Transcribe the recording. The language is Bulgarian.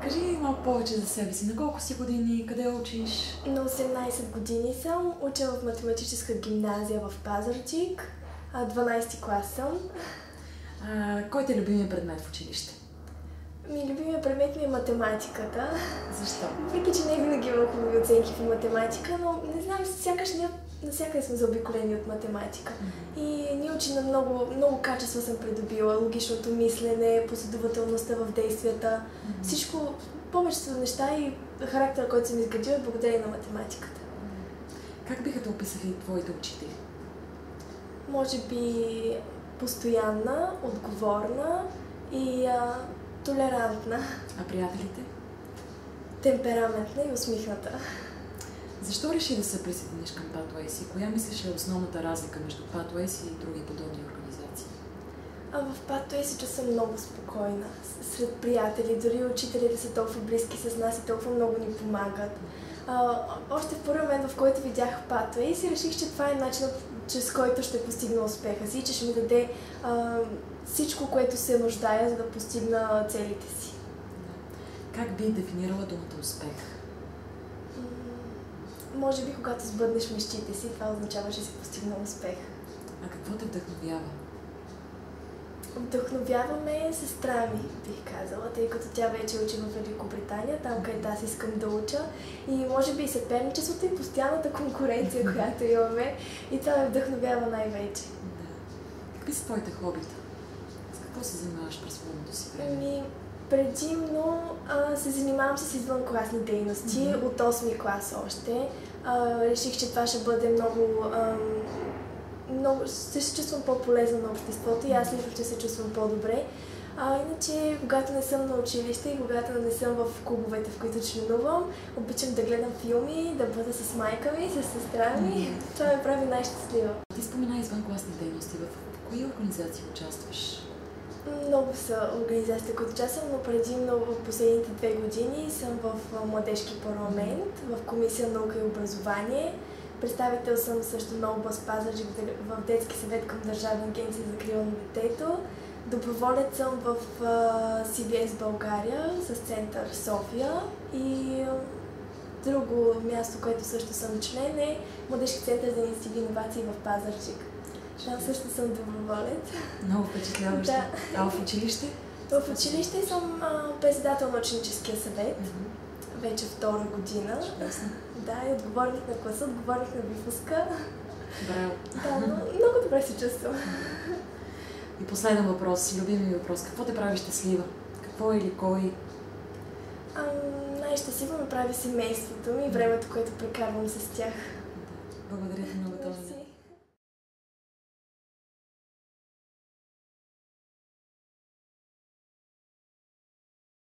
Разкажи малко повече за себе си. На колко си години? Къде учиш? На 18 години съм, уча в математическа гимназия в Пазарджик, 12 клас съм. Кой ти е любимият предмет в училище? Любимият предмет ми е математиката. Защо? Въпреки че не винаги имам хубави оценки по математика, но не знам, сякаш ние навсякъде сме заобиколени от математика. И ние учим на много качества съм придобила. Логичното мислене, последователността в действията. Всичко, повечето неща и характера, който съм изградила, е благодарение на математиката. Как биха те описали твоите учители? Може би постоянна, отговорна и толерантна. А приятелите? Темпераментна и усмихната. Защо реши да се присъединиш към Pathways и коя мислиш е основната разлика между Pathways и други подобни организации? В Pathways се чувствам много спокойна. Сред приятели, дори учителите са толкова близки с нас и толкова много ни помагат. Още в първия момент, в който видях Pathways, и реших, че това е начинът, чрез който ще постигна успеха си, че ще ми даде всичко, което се нуждая, за да постигна целите си. Как би дефинирала думата успех? Може би, когато сбъднеш мечтите си, това означава, че си постигнал успех. А какво те вдъхновява? Вдъхновяваме сестра ми, бих казала, тъй като тя вече учи в Великобритания, там където аз искам да уча. И може би и съперничеството и постоянната конкуренция, която имаме. И това ме вдъхновява най-вече. Да. Какви са твоите хобита? С какво се занимаваш през свободното си време? Предимно се занимавам с извънкласни дейности от 8-ми клас още. Реших, че това ще бъде много ще се чувствам по-полезна на обществото и аз лично ще се чувствам по-добре. Иначе, когато не съм на училище и когато не съм в клубовете, в които членувам, обичам да гледам филми, да бъда с майка ми, с сестра ми. Това ме прави най-щастлива. Ти спомена извънкласни дейности. В кои организации участваш? Много са организациите, които участвам, но предимно в последните 2 години съм в Младежки парламент, в Комисия наука и образование. Представител съм също на област Пазарджик в Детски съвет към Държавна агенция за закрила на детето. Доброволец съм в CBS България с център София и друго място, което също съм член, е Младежки център за инициативи и иновации в Пазарджик. Там също съм доброволец. Много впечатляващо. Да. А в училище? В училище съм председател на ученическия съвет. Вече 2-ра година. Чудесно. Да, и отговорник на класа, отговорник на випуска. Браво. Да, но много добре се чувствам. И последен въпрос, любими въпрос. Какво те прави щастлива? Какво или кой? Най-щастливо ме прави семейството ми и времето, което прекарвам с тях. Благодаря ти много, Тоня.